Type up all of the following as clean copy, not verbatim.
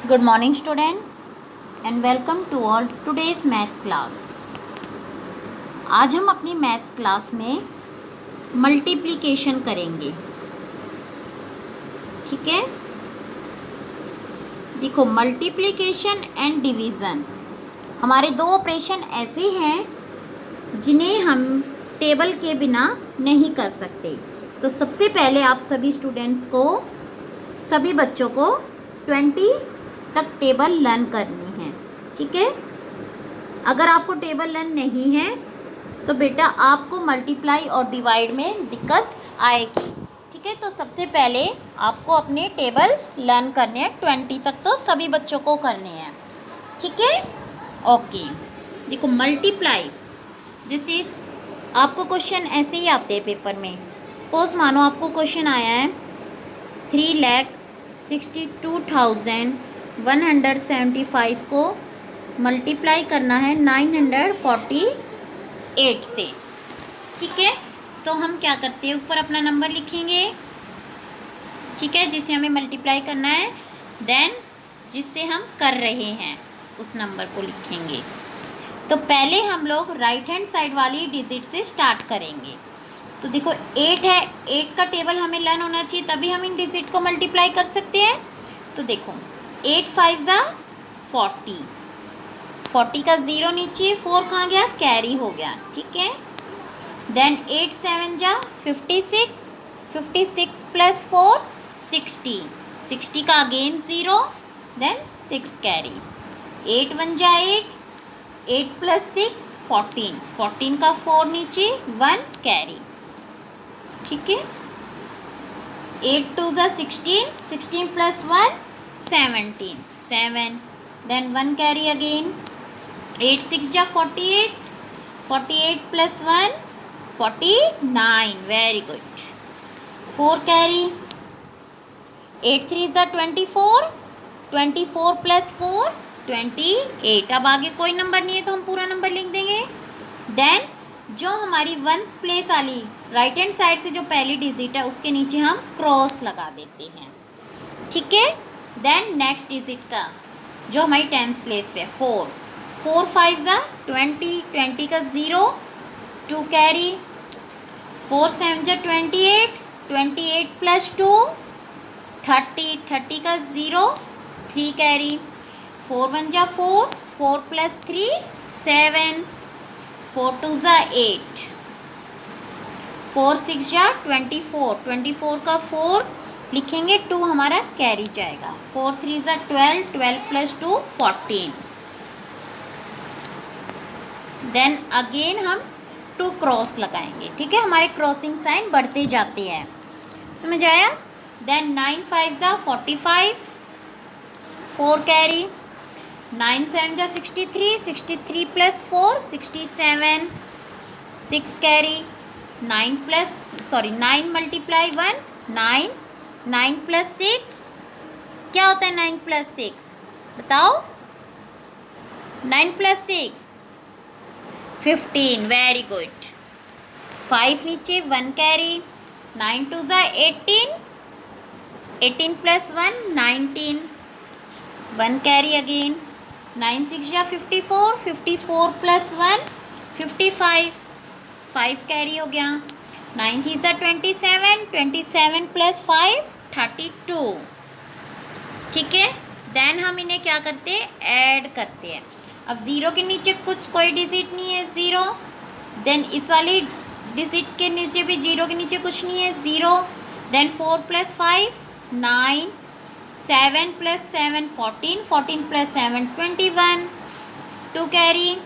Good morning students and welcome to all today's math class। आज हम अपनी maths class में मल्टीप्लिकेशन करेंगे। ठीक है, देखो मल्टीप्लिकेशन एंड डिवीज़न हमारे दो ऑपरेशन ऐसे हैं जिन्हें हम टेबल के बिना नहीं कर सकते। तो सबसे पहले आप सभी स्टूडेंट्स को, सभी बच्चों को 20 तक टेबल लर्न करनी है। ठीक है, अगर आपको टेबल लर्न नहीं है तो बेटा आपको मल्टीप्लाई और डिवाइड में दिक्कत आएगी। ठीक है, तो सबसे पहले आपको अपने टेबल्स लर्न करने हैं। 20 तक तो सभी बच्चों को करने हैं। ठीक है, ओके। देखो मल्टीप्लाई, जैसे आपको क्वेश्चन ऐसे ही आते हैं पेपर में। सपोज मानो आपको क्वेश्चन आया है 3,62,175 को मल्टीप्लाई करना है 948 से। ठीक है, तो हम क्या करते हैं, ऊपर अपना नंबर लिखेंगे। ठीक है, जिसे हमें मल्टीप्लाई करना है, देन जिससे हम कर रहे हैं उस नंबर को लिखेंगे। तो पहले हम लोग राइट हैंड साइड वाली डिजिट से स्टार्ट करेंगे। तो देखो 8 है, 8 का टेबल हमें लर्न होना चाहिए, तभी हम इन डिजिट को मल्टीप्लाई कर सकते हैं। तो देखो 8 5 ज़ा 40, 40 का 0 नीचे, 4 कहाँ गया, कैरी हो गया। ठीक है, देन 8 7 जा 56, 56 प्लस 4 60, 60 का अगेन 0, देन 6 कैरी। 8 1 जा 8, 8 प्लस 6 14, 14 का 4 नीचे, 1 कैरी। ठीक है, 8 2 जा 16, 16 प्लस 1 17, 7, देन 1 कैरी अगेन। 8 6 जा 48, 48 प्लस 1 49, वेरी गुड। 4 कैरी। 8 3 जा 24, 24 प्लस 4 28। अब आगे कोई नंबर नहीं है तो हम पूरा नंबर लिख देंगे। देन जो हमारी वंस प्लेस वाली राइट हैंड साइड से जो पहली डिजिट है उसके नीचे हम क्रॉस लगा देते हैं। ठीक है, देन नेक्स्ट डिजिट का जो हमारी टेंथ प्लेस पे है 4, 4 5 ज़ा 20, 20 का 0, 2 कैरी। 4 7 जा 28, 28 प्लस 2 30, 30 का 0, 3 कैरी। 4 1 जा 4, 4 प्लस 3 7, 4 2 ज़ा 8, 4 6 जा 24, 24 का 4 लिखेंगे, 2 हमारा कैरी जाएगा। 4 3 ज़ा 12, 12 प्लस 2 14। देन अगेन हम 2 क्रॉस लगाएंगे। ठीक है, हमारे क्रॉसिंग साइन बढ़ते जाते हैं, समझ आया। देन 9 5 ज़ा 45, 4 कैरी। 9 7 जा 63, 63 प्लस 4 67, 6 कैरी। 9 मल्टीप्लाई 1 9, 9 प्लस 6 क्या होता है, 9 प्लस 6 बताओ। 9 प्लस 6 15, वेरी गुड। 5 नीचे, 1 कैरी। 9 2 ज़ा 18, 18 प्लस 1 19, 1 कैरी अगेन। 9 6 जा 54, 54 प्लस 1 55, 5 कैरी हो गया। 9 3 ज़ा 27, 27 प्लस 5 32। ठीक है, देन हम इन्हें क्या करते हैं, ऐड करते हैं। अब 0 के नीचे कुछ कोई डिजिट नहीं है, 0। देन इस वाली डिजिट के नीचे भी 0 के नीचे कुछ नहीं है, 0। Then 4 plus 5 9, 7 plus 7 14, 14 plus 7 21, 2 carry.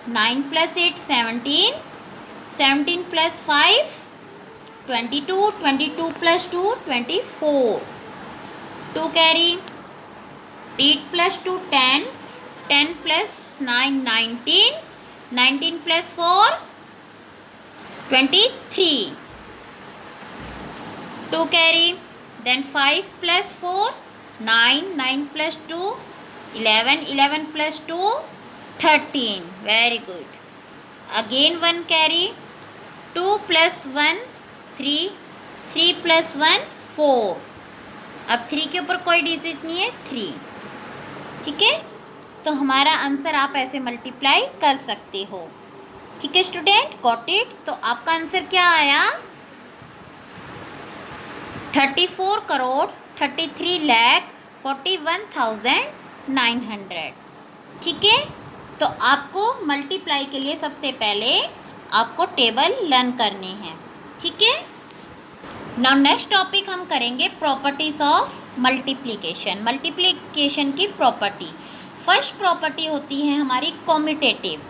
9 plus 8 17, 17 plus 5 22, 22 plus 2 24, 2 carry. 8 plus 2 10, 10 plus 9 19, 19 plus 4 23, 2 carry. Then 5 plus 4 9, 9 plus 2 11, 11 plus 2 13, very good. Again 1 carry. 2 plus 1 3, 3 plus 1 4। अब 3 के ऊपर कोई डिजिट नहीं है, 3। ठीक है, तो हमारा आंसर आप ऐसे मल्टीप्लाई कर सकते हो। ठीक है स्टूडेंट, गॉट इट। तो आपका आंसर क्या आया? 34,33,41,900। ठीक है, तो आपको मल्टीप्लाई के लिए सबसे पहले आपको टेबल लर्न करने हैं। ठीक है, नाउ नेक्स्ट टॉपिक हम करेंगे प्रॉपर्टीज ऑफ मल्टीप्लिकेशन। मल्टीप्लिकेशन की प्रॉपर्टी, फर्स्ट प्रॉपर्टी होती है हमारी कॉम्यूटेटिव।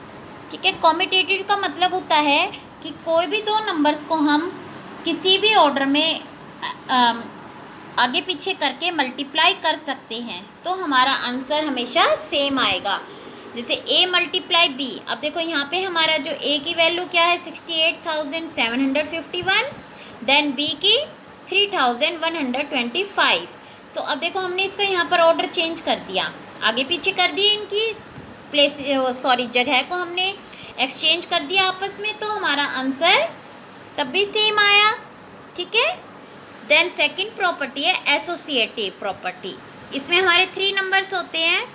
ठीक है, कॉम्यूटेटिव का मतलब होता है कि कोई भी दो नंबर्स को हम किसी भी ऑर्डर में आगे पीछे करके मल्टीप्लाई कर सकते हैं, तो हमारा आंसर हमेशा सेम आएगा। जैसे a मल्टीप्लाई b, अब देखो यहाँ पे हमारा जो a की वैल्यू क्या है 68,751, देन b की 3,125। तो अब देखो हमने इसका यहाँ पर ऑर्डर चेंज कर दिया, आगे पीछे कर दिए, इनकी जगह को हमने एक्सचेंज कर दिया आपस में, तो हमारा आंसर तब भी सेम आया। ठीक है, देन सेकंड प्रॉपर्टी है एसोसिएटिव प्रॉपर्टी। इसमें हमारे 3 नंबर्स होते हैं।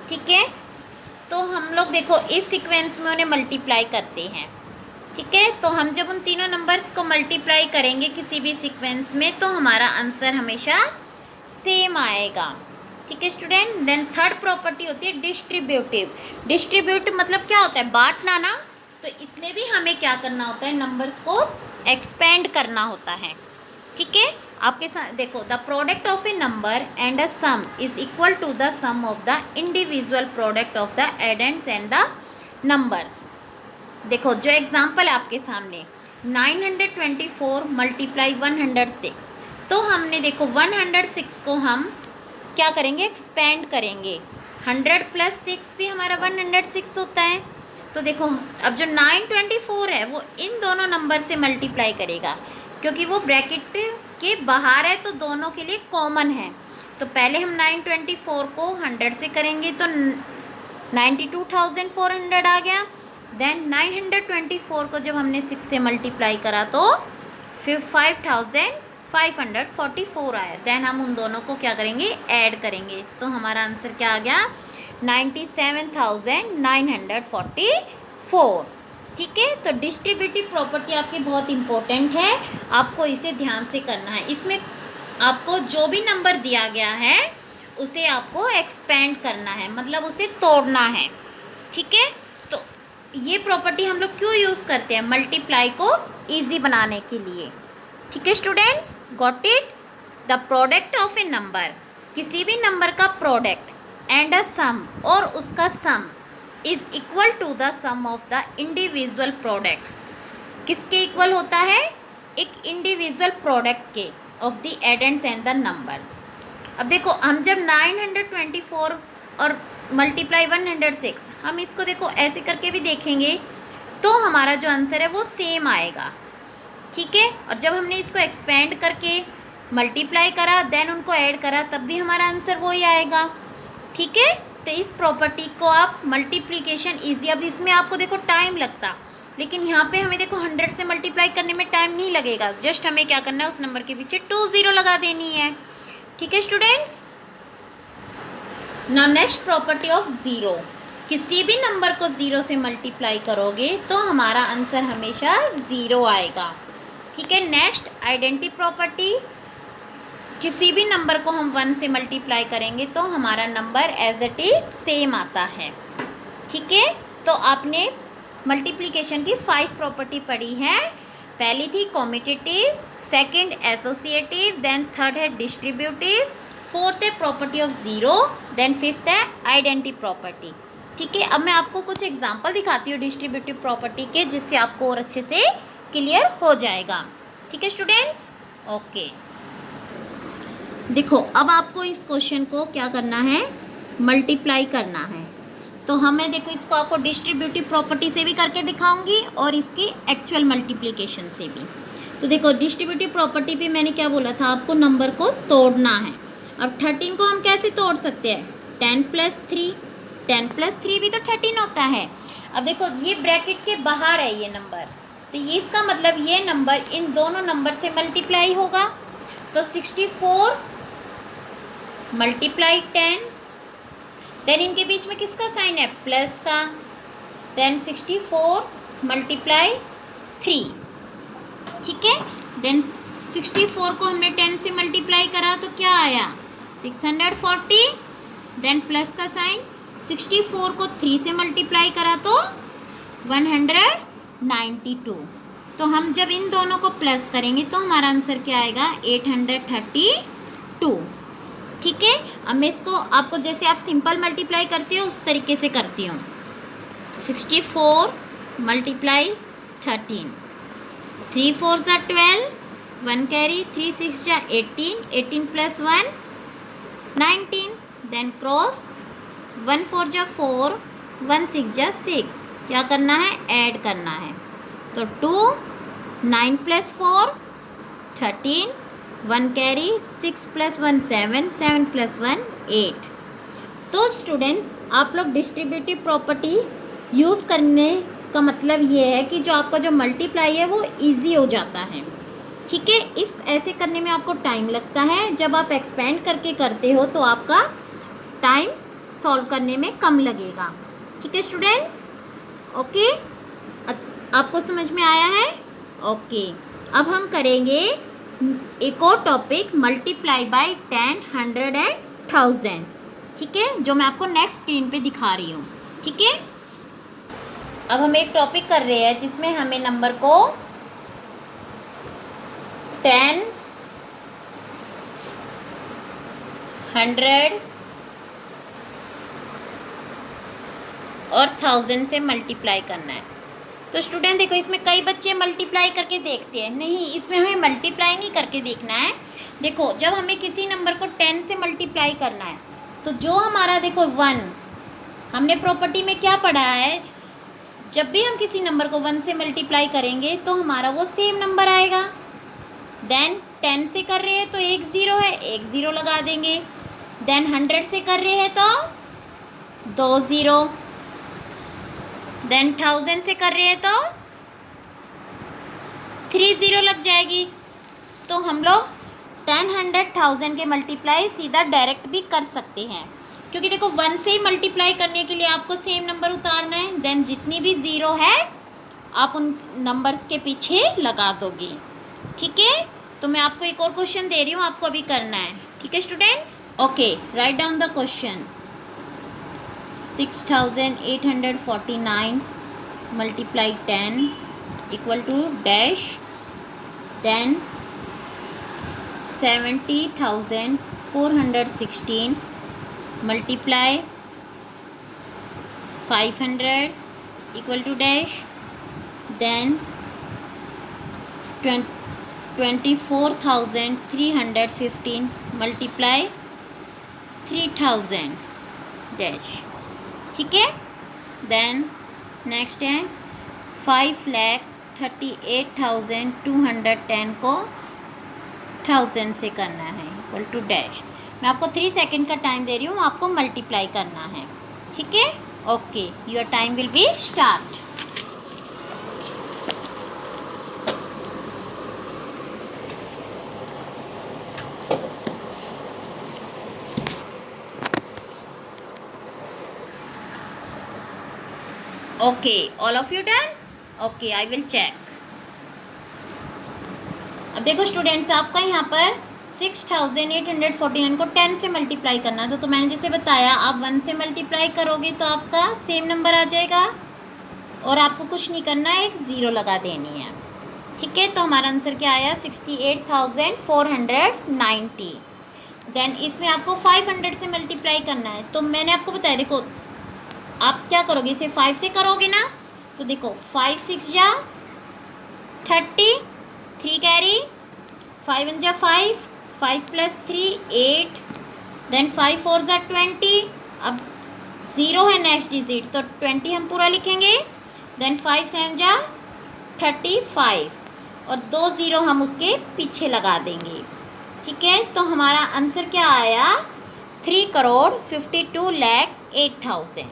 ठीक है, तो हम लोग देखो इस सीक्वेंस में उन्हें मल्टीप्लाई करते हैं। ठीक है, तो हम जब उन तीनों नंबर्स को मल्टीप्लाई करेंगे किसी भी सीक्वेंस में, तो हमारा आंसर हमेशा सेम आएगा। ठीक है स्टूडेंट, देन थर्ड प्रॉपर्टी होती है डिस्ट्रीब्यूटिव। डिस्ट्रीब्यूटिव मतलब क्या होता है? बांटना ना, तो इसमें भी हमें क्या करना होता है? नंबर्स को एक्सपेंड करना होता है। ठीक है, आपके साथ देखो, the product of a number and a sum is equal to the sum of the individual product of the addends and the numbers. देखो जो एग्जांपल है आपके सामने, 924 मल्टीप्लाई 106, तो हमने देखो 106 को हम क्या करेंगे? एक्सपेंड करेंगे। 100 + 6 भी हमारा 106 होता है। तो देखो अब जो 924 है वो इन दोनों नंबर से मल्टीप्लाई करेगा, क्योंकि वो ब्रैकेट के बाहर है तो दोनों के लिए कॉमन है। तो पहले हम 924 को 100 से करेंगे तो 92,400 आ गया। देन 924 को जब हमने 6 से मल्टीप्लाई करा तो फिर 5,544 आया। देन हम उन दोनों को क्या करेंगे? ऐड करेंगे, तो हमारा आंसर क्या आ गया? 97,944। ठीक है, तो डिस्ट्रीब्यूटिव प्रॉपर्टी आपकी बहुत इंपॉर्टेंट है, आपको इसे ध्यान से करना है। इसमें आपको जो भी नंबर दिया गया है उसे आपको एक्सपेंड करना है, मतलब उसे तोड़ना है। ठीक है, तो ये प्रॉपर्टी हम लोग क्यों यूज़ करते हैं? मल्टीप्लाई को ईजी बनाने के लिए। ठीक है students, got it. The product of a number, किसी भी नंबर का प्रोडक्ट एंड अ सम, और उसका sum is equal to the sum of the individual products. किसके इक्वल होता है? एक इंडिविजुअल प्रोडक्ट के, of the addends and the numbers. अब देखो हम जब 924 और मल्टीप्लाई 106, हम इसको देखो ऐसे करके भी देखेंगे तो हमारा जो आंसर है वो सेम आएगा। ठीक है, और जब हमने इसको एक्सपेंड करके मल्टीप्लाई करा, देन उनको ऐड करा, तब भी हमारा आंसर वही आएगा। ठीक है, तो इस प्रॉपर्टी को आप मल्टीप्लिकेशन ईजी, अब इसमें आपको देखो टाइम लगता, लेकिन यहाँ पे हमें देखो 100 से मल्टीप्लाई करने में टाइम नहीं लगेगा, जस्ट हमें क्या करना है? उस नंबर के पीछे 20 लगा देनी है। ठीक है students, now next property of zero. किसी भी नंबर को 0 से मल्टीप्लाई करोगे तो हमारा आंसर हमेशा 0 आएगा। ठीक है, नेक्स्ट आइडेंटिटी प्रॉपर्टी, किसी भी नंबर को हम 1 से मल्टीप्लाई करेंगे तो हमारा number as it is same आता है। ठीक है, तो आपने मल्टीप्लिकेशन की 5 प्रॉपर्टी पढ़ी है। पहली थी commutative, second associative, then third है डिस्ट्रीब्यूटिव, फोर्थ है property of zero, then fifth है आइडेंटिटी प्रॉपर्टी। ठीक है, अब मैं आपको कुछ एग्जांपल दिखाती हूँ डिस्ट्रीब्यूटिव प्रॉपर्टी के, जिससे आपको और अच्छे से क्लियर हो जाएगा। ठीक है स्टूडेंट्स, ओके। देखो अब आपको इस क्वेश्चन को क्या करना है? मल्टीप्लाई करना है। तो हमें देखो इसको आपको डिस्ट्रीब्यूटिव प्रॉपर्टी से भी करके दिखाऊंगी और इसकी एक्चुअल मल्टीप्लिकेशन से भी। तो देखो डिस्ट्रीब्यूटिव प्रॉपर्टी पे मैंने क्या बोला था? आपको नंबर को तोड़ना है। अब 13 को हम कैसे तोड़ सकते हैं? 10 + 3, 10 + 3 भी तो 13 होता है। अब देखो ये ब्रैकेट के बाहर है ये नंबर, तो ये इसका मतलब ये नंबर इन दोनों नंबर से मल्टीप्लाई होगा। तो 64 × 10 देन इनके बीच में किसका साइन है, प्लस का। देन 64 मल्टीप्लाई 3, ठीक है। देन 64 को हमने 10 से मल्टीप्लाई करा तो क्या आया, 640। देन प्लस का साइन, 64 को 3 से मल्टीप्लाई करा तो 192। तो हम जब इन दोनों को प्लस करेंगे तो हमारा आंसर क्या आएगा, 832, ठीक है। अब मैं इसको आपको जैसे आप सिंपल मल्टीप्लाई करते हो उस तरीके से करती हूँ। 64 मल्टीप्लाई 13, 3 4 ज़ा 12, 1 कैरी, 3 6 ज़ा 18, 18 प्लस 1 19। देन क्रॉस, 1 4 ज़ा 4, 1 6 ज़ा 6, क्या करना है, ऐड करना है। तो 2, 9 प्लस 4 13, 1 कैरी, 6 प्लस 1 7, 7 प्लस 1 8। तो स्टूडेंट्स आप लोग डिस्ट्रीब्यूटिव प्रॉपर्टी यूज़ करने का मतलब ये है कि जो आपका जो मल्टीप्लाई है वो इजी हो जाता है, ठीक है। इस ऐसे करने में आपको टाइम लगता है, जब आप एक्सपेंड करके करते हो तो आपका टाइम सॉल्व करने में कम लगेगा, ठीक है स्टूडेंट्स। ओके, आपको समझ में आया है? ओके, अब हम करेंगे एक और टॉपिक, मल्टीप्लाई बाय 10, 100 एंड 1000, ठीक है, जो मैं आपको नेक्स्ट स्क्रीन पे दिखा रही हूँ, ठीक है। अब हम एक टॉपिक कर रहे हैं जिसमें हमें नंबर को 10, 100 और 1000 से मल्टीप्लाई करना है। तो स्टूडेंट देखो, इसमें कई बच्चे मल्टीप्लाई करके देखते हैं, नहीं, इसमें हमें मल्टीप्लाई नहीं करके देखना है। देखो, जब हमें किसी नंबर को 10 से मल्टीप्लाई करना है तो जो हमारा देखो 1, हमने प्रॉपर्टी में क्या पढ़ा है, जब भी हम किसी नंबर को 1 से मल्टीप्लाई करेंगे तो हमारा वो सेम नंबर आएगा। देन 10 से कर रहे हैं तो एक ज़ीरो है, एक ज़ीरो लगा देंगे। देन 100 से कर रहे हैं तो 2 ज़ीरो। देन 1000 से कर रहे हैं तो 3 ज़ीरो लग जाएगी। तो हम लोग 10, 100, 1000 के मल्टीप्लाई सीधा डायरेक्ट भी कर सकते हैं, क्योंकि देखो 1 से ही मल्टीप्लाई करने के लिए आपको सेम नंबर उतारना है। देन जितनी भी ज़ीरो है आप उन नंबर्स के पीछे लगा दोगे, ठीक है। तो मैं आपको एक और क्वेश्चन दे रही हूँ, आपको अभी करना है, ठीक है students. Okay, write down the question. 6849 multiply 10 equal to dash, then 70,416 multiply 500 equal to dash, then 24,315 multiply 3000 dash, ठीक है। देन नेक्स्ट है 5,38,210 को 1000 से करना है इक्वल टू डैश। मैं आपको 3 सेकेंड का टाइम दे रही हूँ, आपको मल्टीप्लाई करना है, ठीक है। Okay, your time will be start. Okay, all of you done? Okay, I will check. अब देखो स्टूडेंट्स, आपका यहाँ पर 6849 को 10 से मल्टीप्लाई करना था। तो मैंने जैसे बताया, आप 1 से मल्टीप्लाई करोगे तो आपका सेम नंबर आ जाएगा और आपको कुछ नहीं करना है, एक ज़ीरो लगा देनी है, ठीक है। तो हमारा आंसर क्या आया, 68,490। देन इसमें आपको 500 से मल्टीप्लाई करना है। तो मैंने आपको बताया, देखो आप क्या करोगे, इसे 5 से करोगे ना, तो देखो 5 6 जा 30, 3 कैरी, 5 1 जा 5, 5 प्लस 3 8, देन 5 4 जा 20। अब ज़ीरो है नेक्स्ट डिजिट, तो 20 हम पूरा लिखेंगे। देन 5 7 जा 35 और 2 ज़ीरो हम उसके पीछे लगा देंगे, ठीक है। तो हमारा आंसर क्या आया, 3,52,08,000,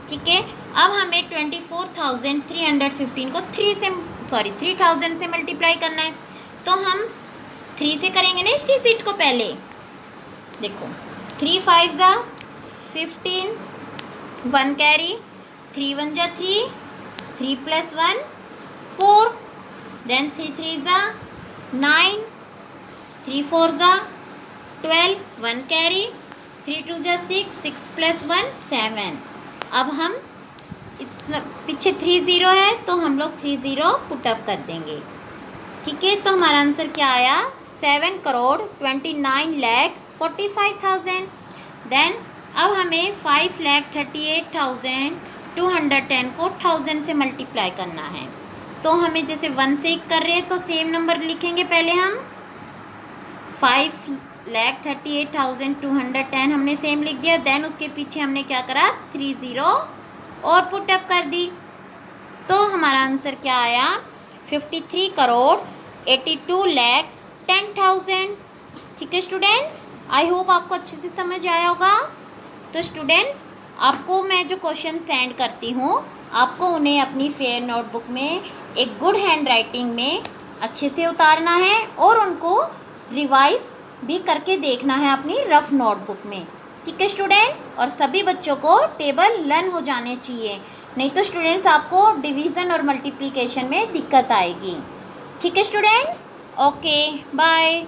ठीक है। अब हमें 24,315 को 3000 से मल्टीप्लाई करना है। तो हम 3 से करेंगे ना इस डिजिट को पहले। देखो 3 5 ज़ा 15, 1 कैरी, 3 1 जा 3, 3 + 1 4, then 3 3 जा 9, 3 4 जा 12, 1 कैरी, 3 2 जा 6, 6 + 1 7। अब हम इस पीछे 3 0 है तो हम लोग 3 0 पुटअप कर देंगे। ठीक है, तो हमारा आंसर क्या आया? 7,29,45,000। देन अब हमें 5,38,210 को 1000 से मल्टीप्लाई करना है। तो हमें जैसे 1 से कर रहे हैं तो सेम नंबर लिखेंगे। पहले हम 5,38,210 हमने सेम लिख दिया। देन उसके पीछे हमने क्या करा? 3 0 और पुटअप कर दी। तो हमारा आंसर क्या आया? 53,82,10,000। ठीक है स्टूडेंट्स, आई होप आपको अच्छे से समझ आया होगा। तो स्टूडेंट्स, आपको मैं जो क्वेश्चन सेंड करती हूँ, आपको उन्हें अपनी फेयर नोटबुक में एक गुड हैंड राइटिंग में अच्छे से उतारना है और उनको रिवाइज भी करके देखना है अपनी रफ नोटबुक में। ठीक है स्टूडेंट्स, और सभी बच्चों को टेबल लर्न हो जाने चाहिए, नहीं तो स्टूडेंट्स आपको डिवीज़न और मल्टीप्लिकेशन में दिक्कत आएगी। ठीक है स्टूडेंट्स, ओके बाय।